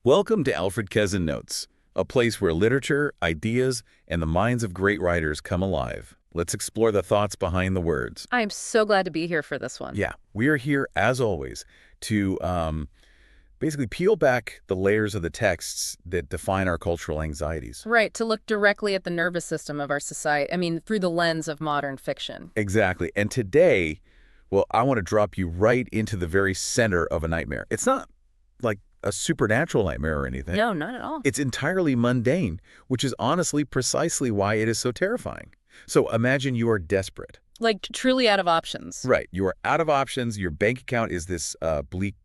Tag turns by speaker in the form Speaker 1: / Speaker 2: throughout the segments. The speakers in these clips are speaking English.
Speaker 1: Welcome to Alfred Kazin Notes, a place where literature, ideas, and the minds of great writers come alive. Let's explore the thoughts behind the words.
Speaker 2: I am so glad to be here for this one.
Speaker 1: Yeah, we are here, as always, to basically peel back the layers of the texts that define our cultural anxieties.
Speaker 2: Right, to look directly at the nervous system of our society, through the lens of modern fiction.
Speaker 1: Exactly. And today, well, I want to drop you right into the very center of a nightmare. It's not like a supernatural nightmare or anything.
Speaker 2: No, not at all.
Speaker 1: It's entirely mundane, which is honestly precisely why it is so terrifying. So imagine you are desperate.
Speaker 2: Like, truly out of options.
Speaker 1: Right. You are out of options. Your bank account is this bleak,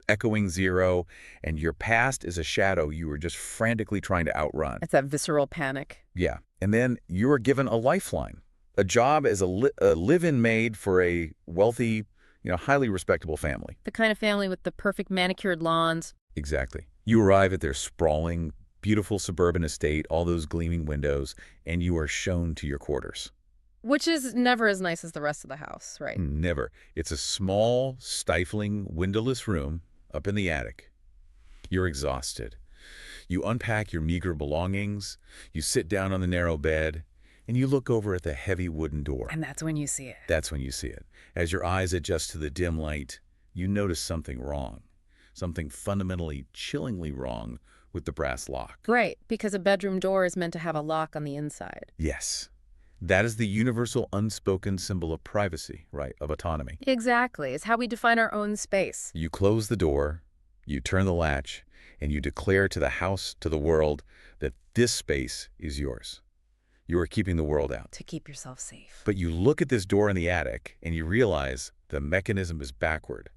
Speaker 1: echoing zero, and your past is a shadow you are just frantically trying to outrun.
Speaker 2: It's that visceral panic.
Speaker 1: Yeah. And then you are given a lifeline, a job as a live-in maid for a wealthy, highly respectable family.
Speaker 2: The kind of family with the perfect manicured lawns.
Speaker 1: Exactly. You arrive at their sprawling, beautiful suburban estate, all those gleaming windows, and you are shown to your quarters.
Speaker 2: Which is never as nice as the rest of the house, right?
Speaker 1: Never. It's a small, stifling, windowless room up in the attic. You're exhausted. You unpack your meager belongings, you sit down on the narrow bed, and you look over at the heavy wooden door.
Speaker 2: And that's when you see it.
Speaker 1: That's when you see it. As your eyes adjust to the dim light, you notice something wrong. Something fundamentally, chillingly wrong with the brass lock.
Speaker 2: Right, because a bedroom door is meant to have a lock on the inside.
Speaker 1: Yes. That is the universal unspoken symbol of privacy, right, of autonomy.
Speaker 2: Exactly. It's how we define our own space.
Speaker 1: You close the door, you turn the latch, and you declare to the house, to the world, that this space is yours. You are keeping the world out.
Speaker 2: To keep yourself safe.
Speaker 1: But you look at this door in the attic, and you realize the mechanism is backward.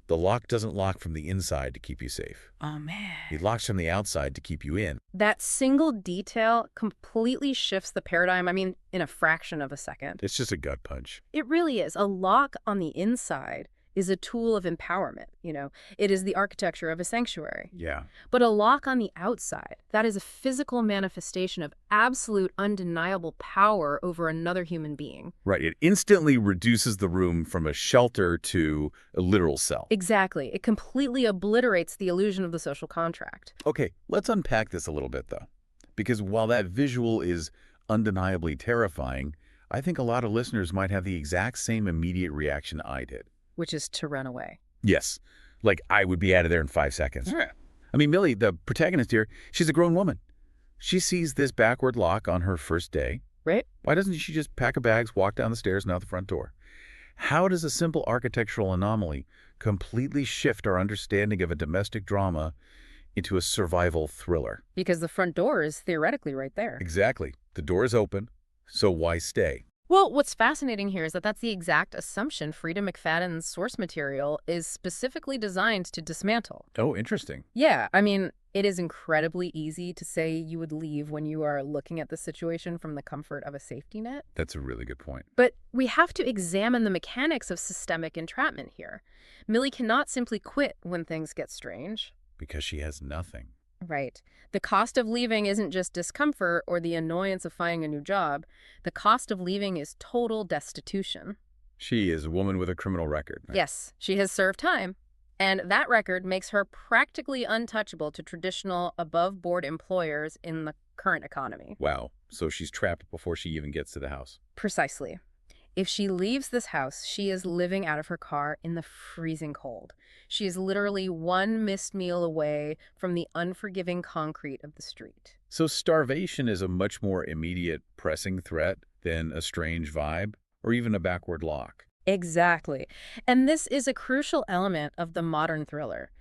Speaker 1: The lock doesn't lock from the inside to keep you safe.
Speaker 2: Oh, man.
Speaker 1: It locks from the outside to keep you in.
Speaker 2: That single detail completely shifts the paradigm, in a fraction of a second.
Speaker 1: It's just a gut punch.
Speaker 2: It really is. A lock on the inside is a tool of empowerment, It is the architecture of a sanctuary.
Speaker 1: Yeah.
Speaker 2: But a lock on the outside, that is a physical manifestation of absolute, undeniable power over another human being.
Speaker 1: Right. It instantly reduces the room from a shelter to a literal cell.
Speaker 2: Exactly. It completely obliterates the illusion of the social contract.
Speaker 1: Okay, let's unpack this a little bit, though. Because while that visual is undeniably terrifying, I think a lot of listeners might have the exact same immediate reaction I did.
Speaker 2: Which is to run away.
Speaker 1: Yes. Like, I would be out of there in 5 seconds.
Speaker 2: Yeah.
Speaker 1: Millie, the protagonist here, she's a grown woman. She sees this backward lock on her first day.
Speaker 2: Right.
Speaker 1: Why doesn't she just pack her bags, walk down the stairs, and out the front door? How does a simple architectural anomaly completely shift our understanding of a domestic drama into a survival thriller?
Speaker 2: Because the front door is theoretically right there.
Speaker 1: Exactly. The door is open, so why stay?
Speaker 2: Well, what's fascinating here is that that's the exact assumption Freida Mcfadden's source material is specifically designed to dismantle.
Speaker 1: Oh, interesting.
Speaker 2: Yeah, it is incredibly easy to say you would leave when you are looking at the situation from the comfort of a safety net.
Speaker 1: That's a really good point.
Speaker 2: But we have to examine the mechanics of systemic entrapment here. Millie cannot simply quit when things get strange.
Speaker 1: Because she has nothing.
Speaker 2: Right. The cost of leaving isn't just discomfort or the annoyance of finding a new job. The cost of leaving is total destitution.
Speaker 1: She is a woman with a criminal record. Right?
Speaker 2: Yes, she has served time. And that record makes her practically untouchable to traditional above-board employers in the current economy.
Speaker 1: Wow. So she's trapped before she even gets to the house.
Speaker 2: Precisely. If she leaves this house, she is living out of her car in the freezing cold. She is literally one missed meal away from the unforgiving concrete of the street.
Speaker 1: So starvation is a much more immediate, pressing threat than a strange vibe or even a backward lock.
Speaker 2: Exactly. And this is a crucial element of the modern thriller.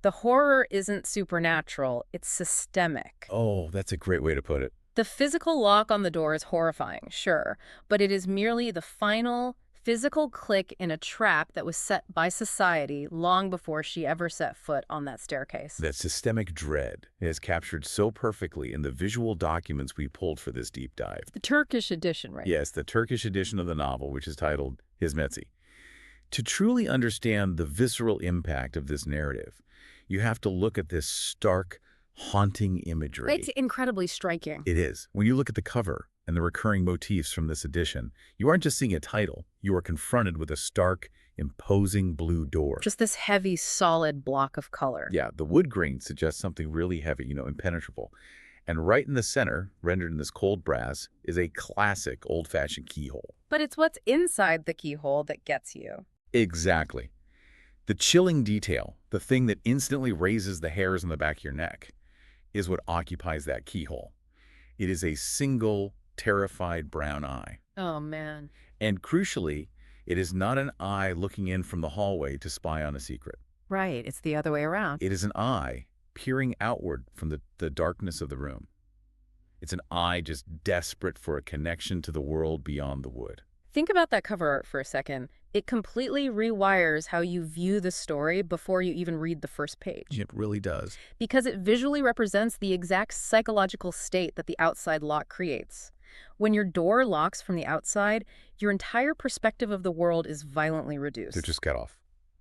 Speaker 2: The horror isn't supernatural, it's systemic.
Speaker 1: Oh, that's a great way to put it.
Speaker 2: The physical lock on the door is horrifying, sure, but it is merely the final physical click in a trap that was set by society long before she ever set foot on that staircase.
Speaker 1: That systemic dread is captured so perfectly in the visual documents we pulled for this deep dive.
Speaker 2: The Turkish edition, right?
Speaker 1: Yes, the Turkish edition of the novel, which is titled Housemaid. To truly understand the visceral impact of this narrative, you have to look at this stark, haunting imagery.
Speaker 2: It's incredibly striking.
Speaker 1: It is. When you look at the cover and the recurring motifs from this edition, you aren't just seeing a title. You are confronted with a stark, imposing blue door.
Speaker 2: Just this heavy, solid block of color.
Speaker 1: Yeah, the wood grain suggests something really heavy, impenetrable. And right in the center, rendered in this cold brass, is a classic old-fashioned keyhole.
Speaker 2: But it's what's inside the keyhole that gets you.
Speaker 1: Exactly. The chilling detail, the thing that instantly raises the hairs on the back of your neck, is what occupies that keyhole. It is a single, terrified brown eye.
Speaker 2: Oh, man.
Speaker 1: And crucially, it is not an eye looking in from the hallway to spy on a secret.
Speaker 2: Right, it's the other way around.
Speaker 1: It is an eye peering outward from the darkness of the room. It's an eye just desperate for a connection to the world beyond the wood.
Speaker 2: Think about that cover art for a second. It completely rewires how you view the story before you even read the first page.
Speaker 1: It really does.
Speaker 2: Because it visually represents the exact psychological state that the outside lock creates. When your door locks from the outside, your entire perspective of the world is violently reduced.
Speaker 1: They're just cut off.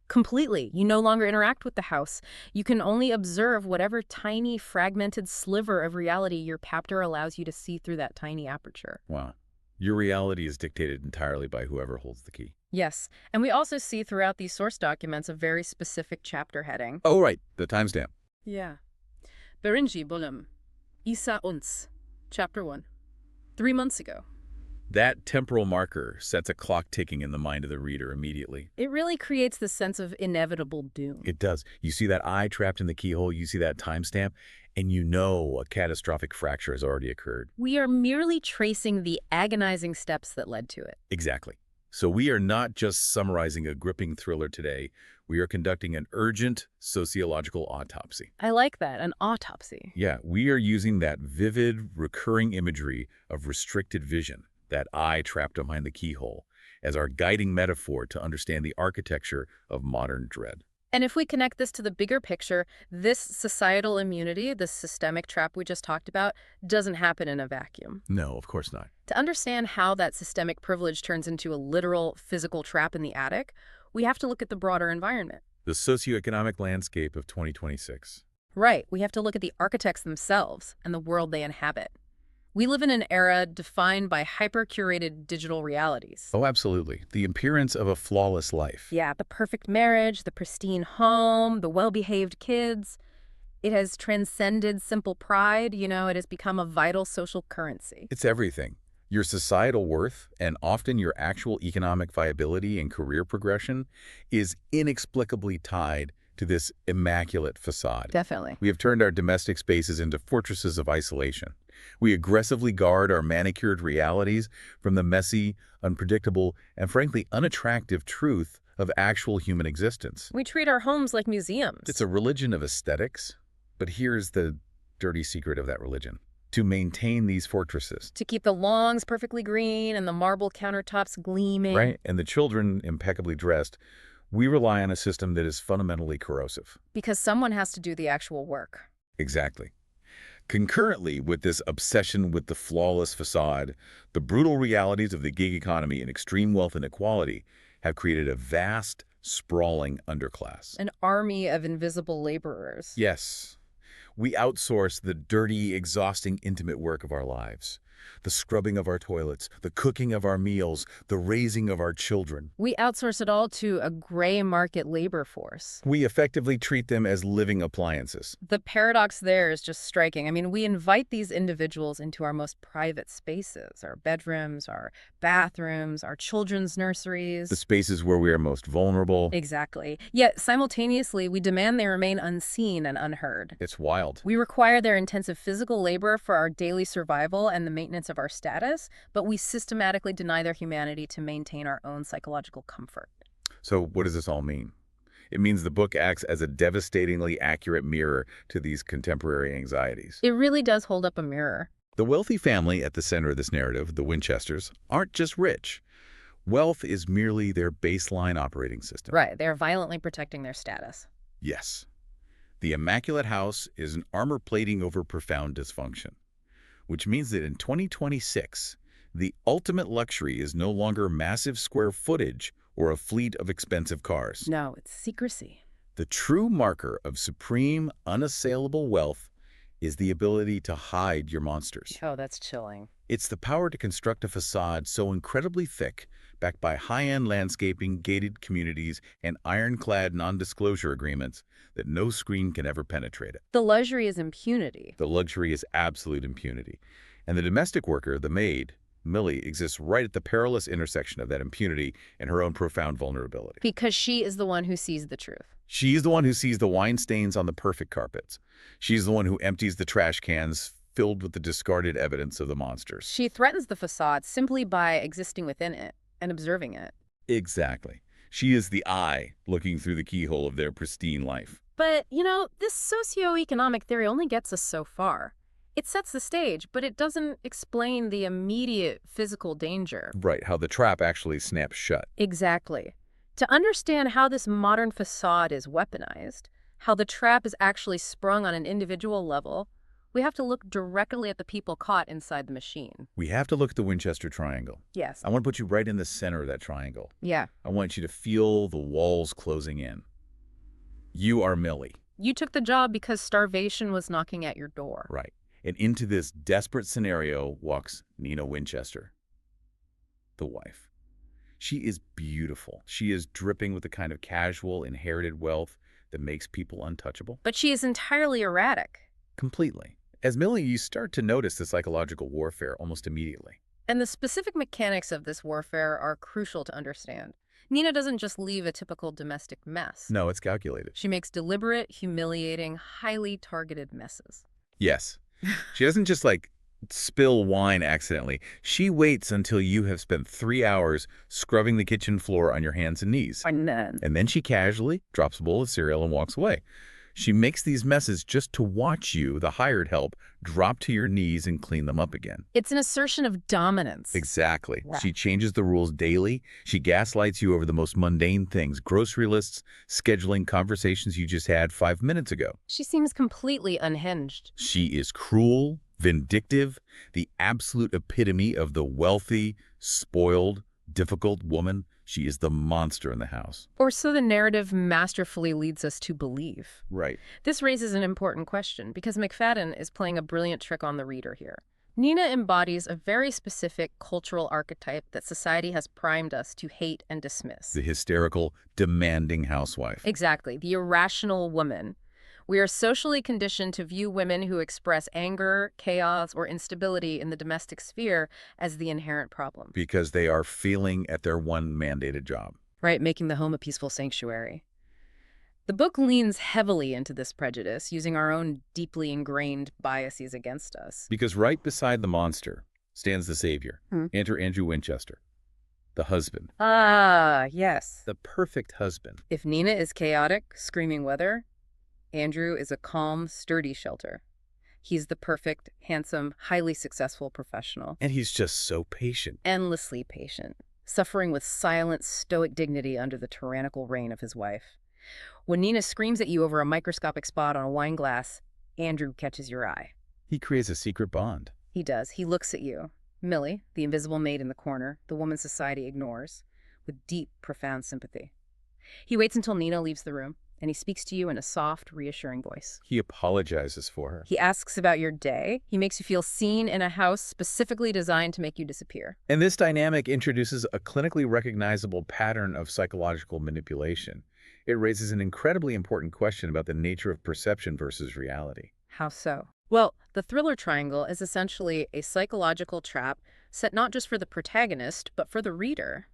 Speaker 2: Completely. You no longer interact with the house. You can only observe whatever tiny, fragmented sliver of reality your captor allows you to see through that tiny aperture.
Speaker 1: Wow. Your reality is dictated entirely by whoever holds the key.
Speaker 2: Yes, and we also see throughout these source documents a very specific chapter heading.
Speaker 1: Oh, right. The timestamp.
Speaker 2: Yeah. Birinci bölüm. İsa uns. Chapter 1. 3 months ago.
Speaker 1: That temporal marker sets a clock ticking in the mind of the reader immediately.
Speaker 2: It really creates this sense of inevitable doom.
Speaker 1: It does. You see that eye trapped in the keyhole, you see that timestamp, and you know a catastrophic fracture has already occurred.
Speaker 2: We are merely tracing the agonizing steps that led to it.
Speaker 1: Exactly. So we are not just summarizing a gripping thriller today. We are conducting an urgent sociological autopsy.
Speaker 2: I like that, an autopsy.
Speaker 1: Yeah, we are using that vivid, recurring imagery of restricted vision, that eye trapped behind the keyhole, as our guiding metaphor to understand the architecture of modern dread.
Speaker 2: And if we connect this to the bigger picture, this societal immunity, this systemic trap we just talked about, doesn't happen in a vacuum.
Speaker 1: No, of course not.
Speaker 2: To understand how that systemic privilege turns into a literal physical trap in the attic, we have to look at the broader environment.
Speaker 1: The socioeconomic landscape of 2026.
Speaker 2: Right. We have to look at the architects themselves and the world they inhabit. We live in an era defined by hyper-curated digital realities.
Speaker 1: Oh, absolutely. The appearance of a flawless life.
Speaker 2: Yeah, the perfect marriage, the pristine home, the well-behaved kids. It has transcended simple pride. It has become a vital social currency.
Speaker 1: It's everything. Your societal worth, and often your actual economic viability and career progression, is inexplicably tied to this immaculate facade.
Speaker 2: Definitely.
Speaker 1: We have turned our domestic spaces into fortresses of isolation. We aggressively guard our manicured realities from the messy, unpredictable, and frankly unattractive truth of actual human existence.
Speaker 2: We treat our homes like museums.
Speaker 1: It's a religion of aesthetics, but here's the dirty secret of that religion. To maintain these fortresses.
Speaker 2: To keep the lawns perfectly green and the marble countertops gleaming.
Speaker 1: Right, and the children impeccably dressed, we rely on a system that is fundamentally corrosive.
Speaker 2: Because someone has to do the actual work.
Speaker 1: Exactly. Concurrently with this obsession with the flawless facade, the brutal realities of the gig economy and extreme wealth inequality have created a vast, sprawling underclass.
Speaker 2: An army of invisible laborers.
Speaker 1: Yes. We outsource the dirty, exhausting, intimate work of our lives. The scrubbing of our toilets, the cooking of our meals, the raising of our children.
Speaker 2: We outsource it all to a gray market labor force.
Speaker 1: We effectively treat them as living appliances.
Speaker 2: The paradox there is just striking. We invite these individuals into our most private spaces, our bedrooms, our bathrooms, our children's nurseries.
Speaker 1: The spaces where we are most vulnerable.
Speaker 2: Exactly. Yet, simultaneously, we demand they remain unseen and unheard.
Speaker 1: It's wild.
Speaker 2: We require their intensive physical labor for our daily survival and the maintenance of our status, but we systematically deny their humanity to maintain our own psychological comfort.
Speaker 1: So what does this all mean? It means the book acts as a devastatingly accurate mirror to these contemporary anxieties.
Speaker 2: It really does hold up a mirror.
Speaker 1: The wealthy family at the center of this narrative, the Winchesters, aren't just rich. Wealth is merely their baseline operating system.
Speaker 2: Right, they're violently protecting their status.
Speaker 1: Yes. The immaculate house is an armor plating over profound dysfunction, which means that in 2026, the ultimate luxury is no longer massive square footage or a fleet of expensive cars.
Speaker 2: No, it's secrecy.
Speaker 1: The true marker of supreme, unassailable wealth is the ability to hide your monsters.
Speaker 2: Oh, that's chilling.
Speaker 1: It's the power to construct a facade so incredibly thick, backed by high-end landscaping, gated communities, and ironclad non-disclosure agreements, that no screen can ever penetrate it.
Speaker 2: The luxury is impunity.
Speaker 1: The luxury is absolute impunity. And the domestic worker, the maid, Millie, exists right at the perilous intersection of that impunity and her own profound vulnerability.
Speaker 2: Because she is the one who sees the truth.
Speaker 1: She's the one who sees the wine stains on the perfect carpets. She's the one who empties the trash cans filled with the discarded evidence of the monsters.
Speaker 2: She threatens the facade simply by existing within it and observing it.
Speaker 1: Exactly. She is the eye looking through the keyhole of their pristine life.
Speaker 2: But, this socioeconomic theory only gets us so far. It sets the stage, but it doesn't explain the immediate physical danger.
Speaker 1: Right, how the trap actually snaps shut.
Speaker 2: Exactly. To understand how this modern facade is weaponized, how the trap is actually sprung on an individual level, we have to look directly at the people caught inside the machine.
Speaker 1: We have to look at the Winchester Triangle.
Speaker 2: Yes.
Speaker 1: I want to put you right in the center of that triangle.
Speaker 2: Yeah.
Speaker 1: I want you to feel the walls closing in. You are Millie.
Speaker 2: You took the job because starvation was knocking at your door.
Speaker 1: Right. And into this desperate scenario walks Nina Winchester, the wife. She is beautiful. She is dripping with the kind of casual, inherited wealth that makes people untouchable.
Speaker 2: But she is entirely erratic.
Speaker 1: Completely. As Millie, you start to notice the psychological warfare almost immediately.
Speaker 2: And the specific mechanics of this warfare are crucial to understand. Nina doesn't just leave a typical domestic mess.
Speaker 1: No, it's calculated.
Speaker 2: She makes deliberate, humiliating, highly targeted messes.
Speaker 1: Yes. She doesn't just, spill wine accidentally. She waits until you have spent 3 hours scrubbing the kitchen floor on your hands and knees.
Speaker 2: And
Speaker 1: then she casually drops a bowl of cereal and walks away. She makes these messes just to watch you, the hired help, drop to your knees and clean them up again.
Speaker 2: It's an assertion of dominance.
Speaker 1: Exactly.
Speaker 2: Yeah.
Speaker 1: She changes the rules daily. She gaslights you over the most mundane things, grocery lists, scheduling conversations you just had 5 minutes ago.
Speaker 2: She seems completely unhinged.
Speaker 1: She is cruel, vindictive, the absolute epitome of the wealthy, spoiled, difficult woman. She is the monster in the house.
Speaker 2: Or so the narrative masterfully leads us to believe.
Speaker 1: Right.
Speaker 2: This raises an important question, because Mcfadden is playing a brilliant trick on the reader here. Nina embodies a very specific cultural archetype that society has primed us to hate and dismiss.
Speaker 1: The hysterical, demanding housewife.
Speaker 2: Exactly, the irrational woman. We are socially conditioned to view women who express anger, chaos, or instability in the domestic sphere as the inherent problem.
Speaker 1: Because they are failing at their one mandated job.
Speaker 2: Right, making the home a peaceful sanctuary. The book leans heavily into this prejudice, using our own deeply ingrained biases against us.
Speaker 1: Because right beside the monster stands the savior. Enter Andrew Winchester, the husband.
Speaker 2: Ah, yes.
Speaker 1: The perfect husband.
Speaker 2: If Nina is chaotic, screaming weather, Andrew is a calm, sturdy shelter. He's the perfect, handsome, highly successful professional.
Speaker 1: And he's just so patient.
Speaker 2: Endlessly patient, suffering with silent, stoic dignity under the tyrannical reign of his wife. When Nina screams at you over a microscopic spot on a wine glass, Andrew catches your eye.
Speaker 1: He creates a secret bond.
Speaker 2: He does. He looks at you. Millie, the invisible maid in the corner, the woman society ignores, with deep, profound sympathy. He waits until Nina leaves the room, and he speaks to you in a soft, reassuring voice.
Speaker 1: He apologizes for her.
Speaker 2: He asks about your day. He makes you feel seen in a house specifically designed to make you disappear.
Speaker 1: And this dynamic introduces a clinically recognizable pattern of psychological manipulation. It raises an incredibly important question about the nature of perception versus reality.
Speaker 2: How so? Well, the thriller triangle is essentially a psychological trap set not just for the protagonist, but for the reader.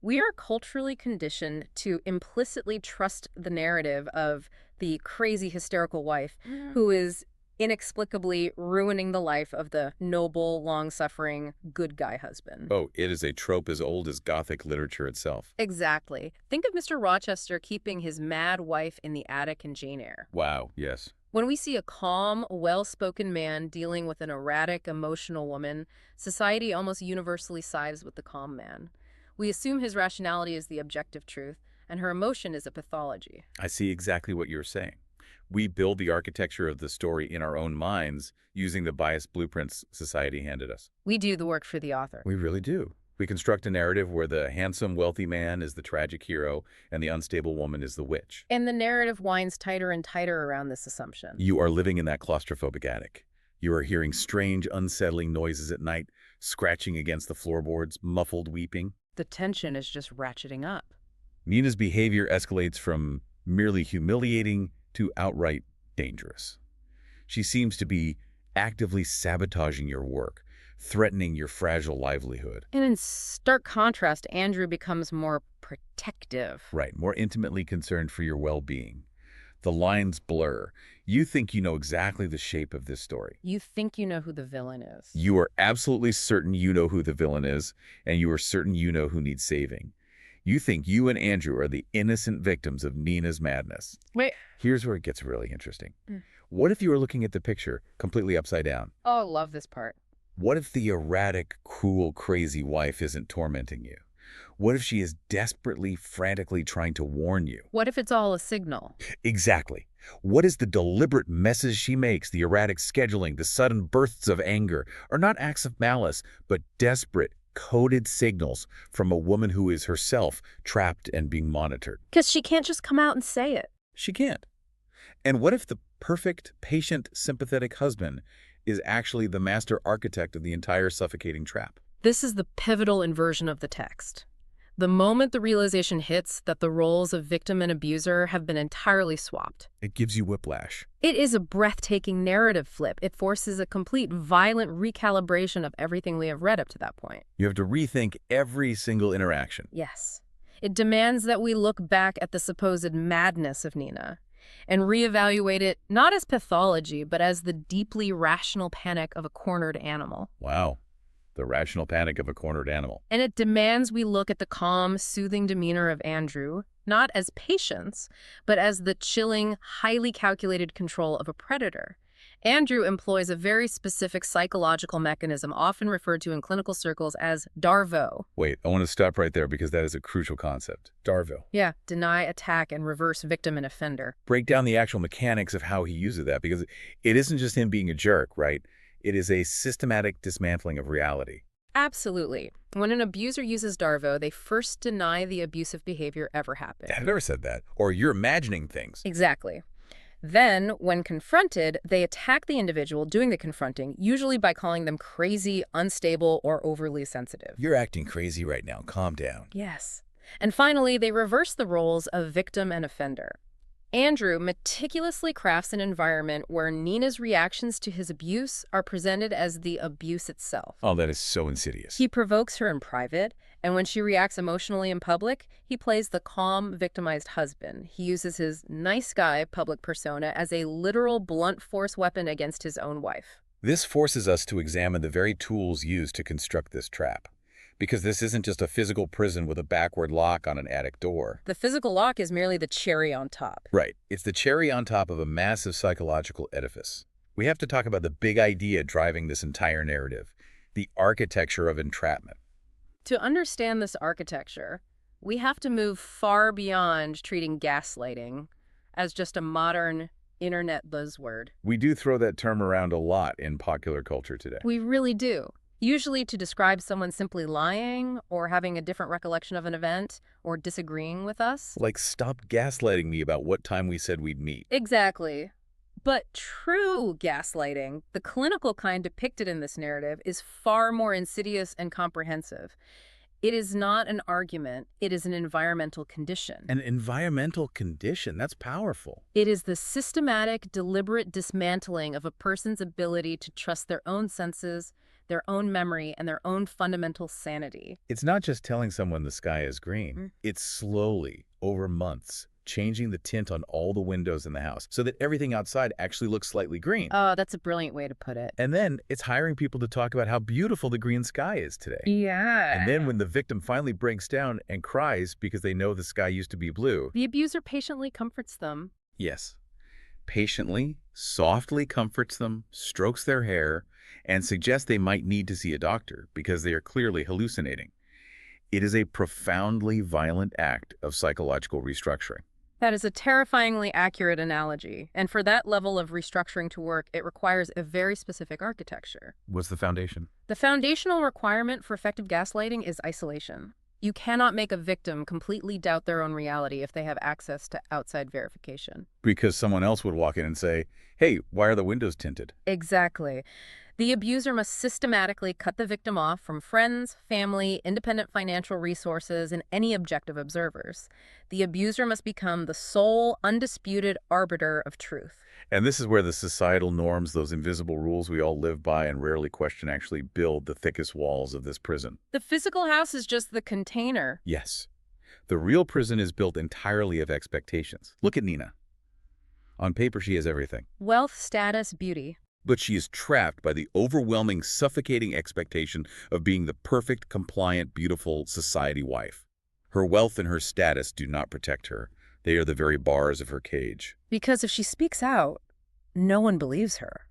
Speaker 2: We are culturally conditioned to implicitly trust the narrative of the crazy, hysterical wife who is inexplicably ruining the life of the noble, long-suffering, good guy husband.
Speaker 1: Oh, it is a trope as old as Gothic literature itself.
Speaker 2: Exactly. Think of Mr. Rochester keeping his mad wife in the attic in Jane Eyre.
Speaker 1: Wow, yes.
Speaker 2: When we see a calm, well-spoken man dealing with an erratic, emotional woman, society almost universally sides with the calm man. We assume his rationality is the objective truth, and her emotion is a pathology.
Speaker 1: I see exactly what you're saying. We build the architecture of the story in our own minds using the biased blueprints society handed us.
Speaker 2: We do the work for the author.
Speaker 1: We really do. We construct a narrative where the handsome, wealthy man is the tragic hero and the unstable woman is the witch.
Speaker 2: And the narrative winds tighter and tighter around this assumption.
Speaker 1: You are living in that claustrophobic attic. You are hearing strange, unsettling noises at night, scratching against the floorboards, muffled weeping.
Speaker 2: The tension is just ratcheting up.
Speaker 1: Nina's behavior escalates from merely humiliating to outright dangerous. She seems to be actively sabotaging your work, threatening your fragile livelihood.
Speaker 2: And in stark contrast, Andrew becomes more protective.
Speaker 1: Right, more intimately concerned for your well-being. The lines blur. You think you know exactly the shape of this story.
Speaker 2: You think you know who the villain is.
Speaker 1: You are absolutely certain you know who the villain is, and you are certain you know who needs saving. You think you and Andrew are the innocent victims of Nina's madness.
Speaker 2: Wait.
Speaker 1: Here's where it gets really interesting. What if you were looking at the picture completely upside down?
Speaker 2: Oh, I love this part.
Speaker 1: What if the erratic, cruel, crazy wife isn't tormenting you? What if she is desperately, frantically trying to warn you?
Speaker 2: What if it's all a signal?
Speaker 1: Exactly. What is the deliberate messes she makes, the erratic scheduling, the sudden bursts of anger, are not acts of malice, but desperate, coded signals from a woman who is herself trapped and being monitored?
Speaker 2: Because she can't just come out and say it.
Speaker 1: She can't. And what if the perfect, patient, sympathetic husband is actually the master architect of the entire suffocating trap?
Speaker 2: This is the pivotal inversion of the text. The moment the realization hits that the roles of victim and abuser have been entirely swapped.
Speaker 1: It gives you whiplash.
Speaker 2: It is a breathtaking narrative flip. It forces a complete violent recalibration of everything we have read up to that point.
Speaker 1: You have to rethink every single interaction.
Speaker 2: Yes. It demands that we look back at the supposed madness of Nina and reevaluate it not as pathology, but as the deeply rational panic of a cornered animal.
Speaker 1: Wow. The rational panic of a cornered animal.
Speaker 2: And it demands we look at the calm, soothing demeanor of Andrew, not as patience, but as the chilling, highly calculated control of a predator. Andrew employs a very specific psychological mechanism often referred to in clinical circles as DARVO.
Speaker 1: Wait, I want to stop right there because that is a crucial concept. DARVO.
Speaker 2: Yeah, deny, attack, and reverse victim and offender.
Speaker 1: Break down the actual mechanics of how he uses that, because it isn't just him being a jerk, right? It is a systematic dismantling of reality.
Speaker 2: Absolutely. When an abuser uses DARVO, they first deny the abusive behavior ever happened.
Speaker 1: I've never said that. Or you're imagining things.
Speaker 2: Exactly. Then, when confronted, they attack the individual doing the confronting, usually by calling them crazy, unstable, or overly sensitive.
Speaker 1: You're acting crazy right now. Calm down.
Speaker 2: Yes. And finally, they reverse the roles of victim and offender. Andrew meticulously crafts an environment where Nina's reactions to his abuse are presented as the abuse itself.
Speaker 1: Oh, that is so insidious.
Speaker 2: He provokes her in private, and when she reacts emotionally in public, he plays the calm, victimized husband. He uses his nice guy public persona as a literal blunt force weapon against his own wife.
Speaker 1: This forces us to examine the very tools used to construct this trap. Because this isn't just a physical prison with a backward lock on an attic door.
Speaker 2: The physical lock is merely the cherry on top.
Speaker 1: Right. It's the cherry on top of a massive psychological edifice. We have to talk about the big idea driving this entire narrative, the architecture of entrapment.
Speaker 2: To understand this architecture, we have to move far beyond treating gaslighting as just a modern internet buzzword.
Speaker 1: We do throw that term around a lot in popular culture today.
Speaker 2: We really do. Usually to describe someone simply lying or having a different recollection of an event or disagreeing with us.
Speaker 1: Like, stop gaslighting me about what time we said we'd meet.
Speaker 2: Exactly. But true gaslighting, the clinical kind depicted in this narrative, is far more insidious and comprehensive. It is not an argument, it is an environmental condition.
Speaker 1: An environmental condition? That's powerful.
Speaker 2: It is the systematic, deliberate dismantling of a person's ability to trust their own senses, their own memory, and their own fundamental sanity.
Speaker 1: It's not just telling someone the sky is green. It's slowly, over months, changing the tint on all the windows in the house so that everything outside actually looks slightly green.
Speaker 2: Oh, that's a brilliant way to put it.
Speaker 1: And then it's hiring people to talk about how beautiful the green sky is today.
Speaker 2: Yeah.
Speaker 1: And then when the victim finally breaks down and cries because they know the sky used to be blue.
Speaker 2: The abuser patiently comforts them.
Speaker 1: Yes. Patiently, softly comforts them, strokes their hair, and suggests they might need to see a doctor because they are clearly hallucinating. It is a profoundly violent act of psychological restructuring.
Speaker 2: That is a terrifyingly accurate analogy, and for that level of restructuring to work, it requires a very specific architecture.
Speaker 1: What's the foundation?
Speaker 2: The foundational requirement for effective gaslighting is isolation. You cannot make a victim completely doubt their own reality if they have access to outside verification.
Speaker 1: Because someone else would walk in and say, hey, why are the windows tinted?
Speaker 2: Exactly. The abuser must systematically cut the victim off from friends, family, independent financial resources, and any objective observers. The abuser must become the sole, undisputed arbiter of truth.
Speaker 1: And this is where the societal norms, those invisible rules we all live by and rarely question, actually build the thickest walls of this prison.
Speaker 2: The physical house is just the container.
Speaker 1: Yes. The real prison is built entirely of expectations. Look at Nina. On paper, she has everything.
Speaker 2: Wealth, status, beauty.
Speaker 1: But she is trapped by the overwhelming, suffocating expectation of being the perfect, compliant, beautiful society wife. Her wealth and her status do not protect her. They are the very bars of her cage.
Speaker 2: Because if she speaks out, no one believes her.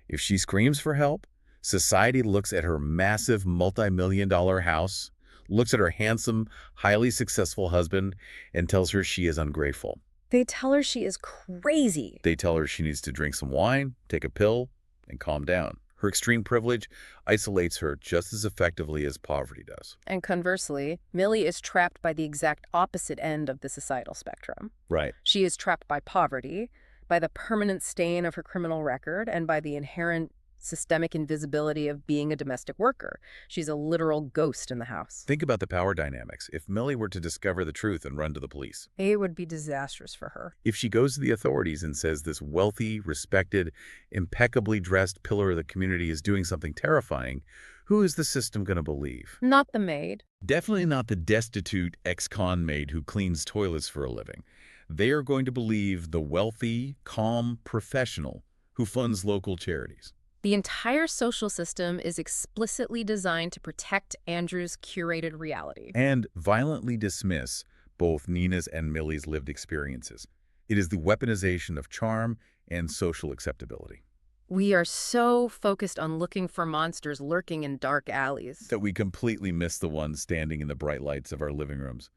Speaker 1: If she screams for help, society looks at her massive, multi-million-dollar house, looks at her handsome, highly successful husband, and tells her she is ungrateful.
Speaker 2: They tell her she is crazy.
Speaker 1: They tell her she needs to drink some wine, take a pill, and calm down. Her extreme privilege isolates her just as effectively as poverty does.
Speaker 2: And conversely, Millie is trapped by the exact opposite end of the societal spectrum.
Speaker 1: Right.
Speaker 2: She is trapped by poverty, by the permanent stain of her criminal record, and by the inherent systemic invisibility of being a domestic worker. She's a literal ghost in the house.
Speaker 1: Think about the power dynamics. If Millie were to discover the truth and run to the police,
Speaker 2: It would be disastrous for her.
Speaker 1: if she goes to the authorities and says this wealthy, respected, impeccably dressed pillar of the community is doing something terrifying, who is the system going to believe?
Speaker 2: Not the maid.
Speaker 1: Definitely not the destitute ex-con maid who cleans toilets for a living. They are going to believe the wealthy, calm professional who funds local charities.
Speaker 2: The entire social system is explicitly designed to protect Andrew's curated reality.
Speaker 1: And violently dismiss both Nina's and Millie's lived experiences. It is the weaponization of charm and social acceptability.
Speaker 2: We are so focused on looking for monsters lurking in dark alleys.
Speaker 1: That we completely miss the ones standing in the bright lights of our living rooms.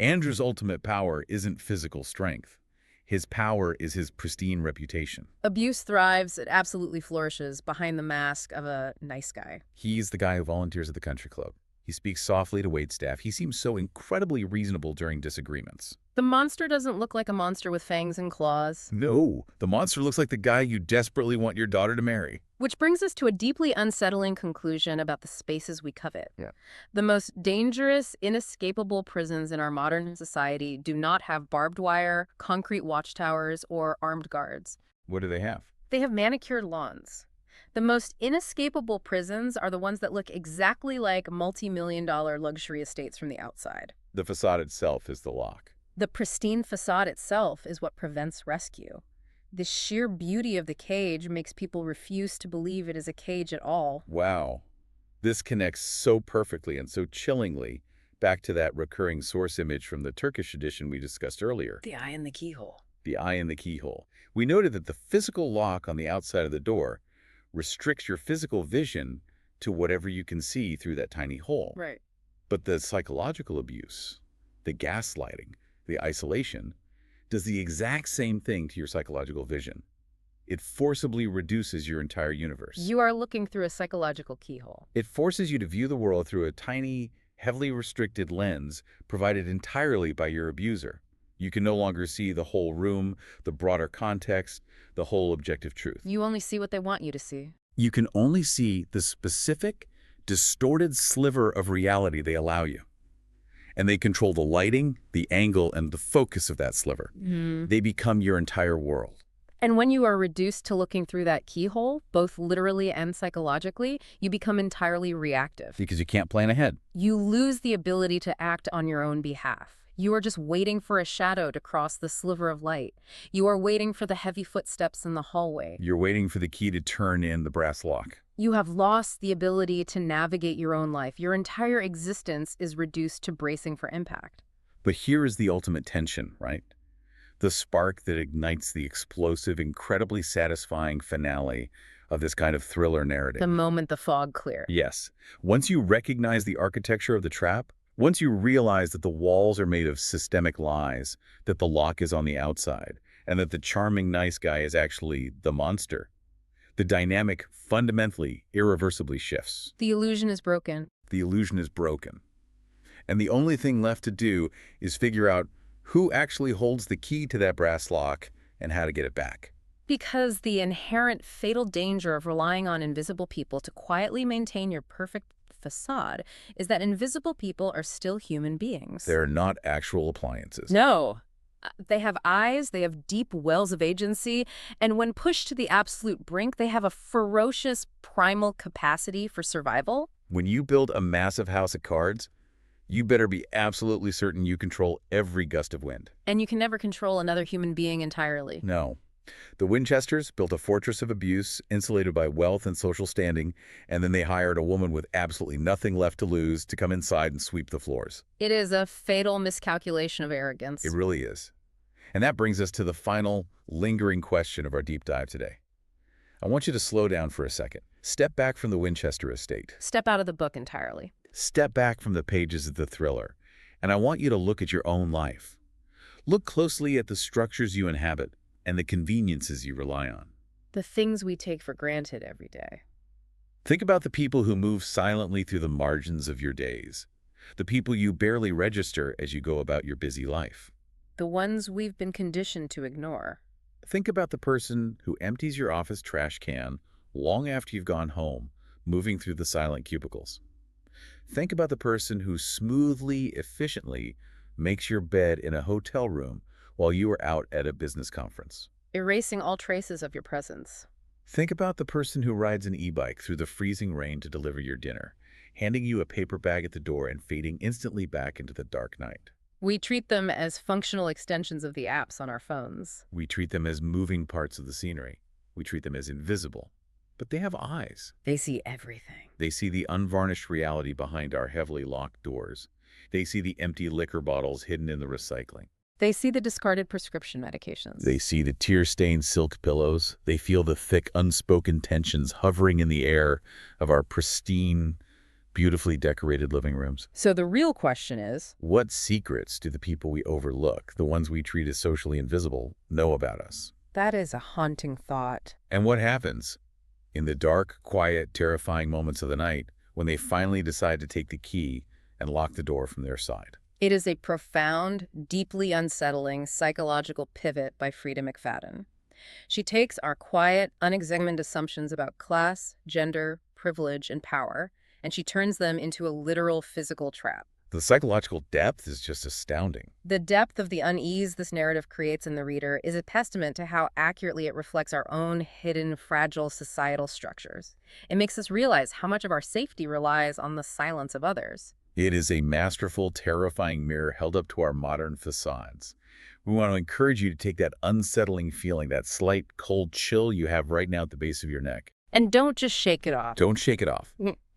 Speaker 1: Andrew's ultimate power isn't physical strength. His power is his pristine reputation.
Speaker 2: Abuse thrives, it absolutely flourishes behind the mask of a nice guy.
Speaker 1: He's the guy who volunteers at the country club. He speaks softly to waitstaff. He seems so incredibly reasonable during disagreements.
Speaker 2: The monster doesn't look like a monster with fangs and claws.
Speaker 1: No, the monster looks like the guy you desperately want your daughter to marry.
Speaker 2: Which brings us to a deeply unsettling conclusion about the spaces we covet.
Speaker 1: Yeah.
Speaker 2: The most dangerous, inescapable prisons in our modern society do not have barbed wire, concrete watchtowers, or armed guards.
Speaker 1: What do they have?
Speaker 2: They have manicured lawns. The most inescapable prisons are the ones that look exactly like multi-million-dollar luxury estates from the outside.
Speaker 1: The facade itself is the lock.
Speaker 2: The pristine facade itself is what prevents rescue. The sheer beauty of the cage makes people refuse to believe it is a cage at all.
Speaker 1: Wow. This connects so perfectly and so chillingly back to that recurring source image from the Turkish edition we discussed earlier.
Speaker 2: The eye in the keyhole.
Speaker 1: The eye in the keyhole. We noted that the physical lock on the outside of the door restricts your physical vision to whatever you can see through that tiny hole.
Speaker 2: Right.
Speaker 1: But the psychological abuse, the gaslighting, the isolation, does the exact same thing to your psychological vision. It forcibly reduces your entire universe.
Speaker 2: You are looking through a psychological keyhole.
Speaker 1: It forces you to view the world through a tiny, heavily restricted lens provided entirely by your abuser. You can no longer see the whole room, the broader context, the whole objective truth.
Speaker 2: You only see what they want you to see.
Speaker 1: You can only see the specific, distorted sliver of reality they allow you. And they control the lighting, the angle, and the focus of that sliver. They become your entire world.
Speaker 2: And when you are reduced to looking through that keyhole, both literally and psychologically, you become entirely reactive.
Speaker 1: Because you can't plan ahead.
Speaker 2: You lose the ability to act on your own behalf. You are just waiting for a shadow to cross the sliver of light. You are waiting for the heavy footsteps in the hallway.
Speaker 1: You're waiting for the key to turn in the brass lock.
Speaker 2: You have lost the ability to navigate your own life. Your entire existence is reduced to bracing for impact.
Speaker 1: But here is the ultimate tension, right? The spark that ignites the explosive, incredibly satisfying finale of this kind of thriller narrative.
Speaker 2: The moment the fog clears.
Speaker 1: Yes. Once you recognize the architecture of the trap, Once you realize that the walls are made of systemic lies, that the lock is on the outside, and that the charming nice guy is actually the monster, the dynamic fundamentally, irreversibly shifts.
Speaker 2: The illusion is broken.
Speaker 1: The illusion is broken. And the only thing left to do is figure out who actually holds the key to that brass lock and how to get it back.
Speaker 2: Because the inherent fatal danger of relying on invisible people to quietly maintain your perfect facade is that invisible people are still human beings.
Speaker 1: They're not actual appliances.
Speaker 2: No. They have eyes, they have deep wells of agency, and when pushed to the absolute brink, they have a ferocious primal capacity for survival.
Speaker 1: When you build a massive house of cards, you better be absolutely certain you control every gust of wind.
Speaker 2: And you can never control another human being entirely.
Speaker 1: No. The Winchesters built a fortress of abuse, insulated by wealth and social standing, and then they hired a woman with absolutely nothing left to lose to come inside and sweep the floors.
Speaker 2: It is a fatal miscalculation of arrogance.
Speaker 1: It really is. And that brings us to the final, lingering question of our deep dive today. I want you to slow down for a second. Step back from the Winchester estate.
Speaker 2: Step out of the book entirely.
Speaker 1: Step back from the pages of the thriller. And I want you to look at your own life. Look closely at the structures you inhabit and the conveniences you rely on.
Speaker 2: The things we take for granted every day.
Speaker 1: Think about the people who move silently through the margins of your days, the people you barely register as you go about your busy life.
Speaker 2: The ones we've been conditioned to ignore.
Speaker 1: Think about the person who empties your office trash can long after you've gone home, moving through the silent cubicles. Think about the person who smoothly, efficiently makes your bed in a hotel room while you are out at a business conference.
Speaker 2: Erasing all traces of your presence.
Speaker 1: Think about the person who rides an e-bike through the freezing rain to deliver your dinner, handing you a paper bag at the door and fading instantly back into the dark night.
Speaker 2: We treat them as functional extensions of the apps on our phones.
Speaker 1: We treat them as moving parts of the scenery. We treat them as invisible. But they have eyes.
Speaker 2: They see everything.
Speaker 1: They see the unvarnished reality behind our heavily locked doors. They see the empty liquor bottles hidden in the recycling.
Speaker 2: They see the discarded prescription medications.
Speaker 1: They see the tear-stained silk pillows. They feel the thick, unspoken tensions hovering in the air of our pristine, beautifully decorated living rooms.
Speaker 2: So the real question is,
Speaker 1: what secrets do the people we overlook, the ones we treat as socially invisible, know about us?
Speaker 2: that is a haunting thought.
Speaker 1: And what happens in the dark, quiet, terrifying moments of the night when they finally decide to take the key and lock the door from their side?
Speaker 2: It is a profound, deeply unsettling psychological pivot by Freida Mcfadden. She takes our quiet, unexamined assumptions about class, gender, privilege, and power, and she turns them into a literal physical trap.
Speaker 1: The psychological depth is just astounding.
Speaker 2: The depth of the unease this narrative creates in the reader is a testament to how accurately it reflects our own hidden, fragile societal structures. It makes us realize how much of our safety relies on the silence of others.
Speaker 1: It is a masterful, terrifying mirror held up to our modern facades. We want to encourage you to take that unsettling feeling, that slight cold chill you have right now at the base of your neck.
Speaker 2: And don't just shake it off.
Speaker 1: Don't shake it off.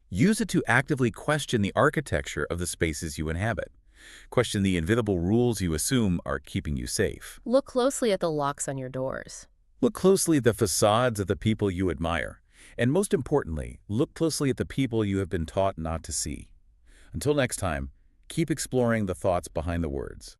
Speaker 1: Use it to actively question the architecture of the spaces you inhabit. Question the invisible rules you assume are keeping you safe.
Speaker 2: Look closely at the locks on your doors.
Speaker 1: Look closely at the facades of the people you admire. And most importantly, look closely at the people you have been taught not to see. Until next time, keep exploring the thoughts behind the words.